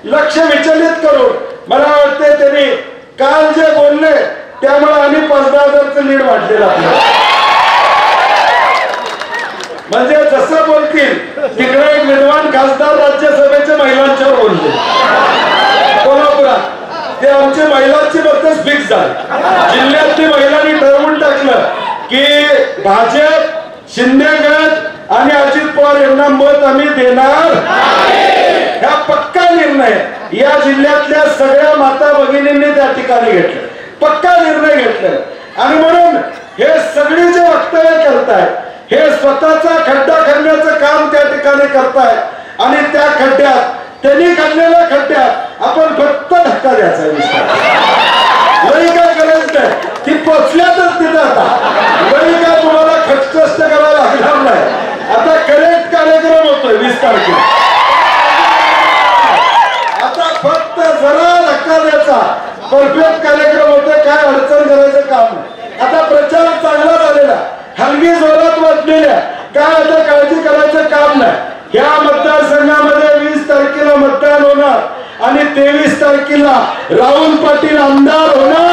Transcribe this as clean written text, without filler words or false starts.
लक्ष विचलित करून मला वाटते त्यांनी काल जे बोलले त्यामुळे आम्ही 15,000चं लीड वाढलेलं आपलं. म्हणजे जसं बोलतील तिकडे एक विद्वान खासदार राज्यसभेच्या महिलांच्यावर बोलले कोल्हापुरात. ते आमच्या महिलांची बद्दल फिक्स झाली. जिल्ह्यातली महिलांनी ठरवून टाकलं की भाजप, शिंदे गट आणि अजित पवार यांना मत आम्ही देणार. हा पक्का निर्णय या जिल्ह्यातल्या सगळ्या माता भगिनींनी त्या ठिकाणी घेतला. पक्का निर्णय घेतला. आणि म्हणून हे सगळे जे वक्तव्य करतायत हे स्वतःचा खड्डा खणण्याचं काम त्या ठिकाणी करतायत. आणि त्या खड्ड्यात त्यांनी खणलेल्या खड्ड्यात आपण फक्त धक्का द्यायचा विषय. लई काय करायचं नाही. ती पोचल्यातच तिथं आता लई काय तुम्हाला खटकष्ट करायला लागणार नाही. आता करेक्ट कार्यक्रम होतोय 20 तारखेला. आता फक्त जरा धक्का द्यायचा. परफेक्ट कार्यक्रम होतोय. काय अडचण करायचं काम नाही. आता प्रचार चांगला झालेला, हलगी जोरात वाटलेल्या, काय आता काळजी करायचं काम नाही. या मतदारसंघामध्ये 20 तारखेला मतदान होणार आणि 23 तारखेला राहुल पाटील आमदार होणार.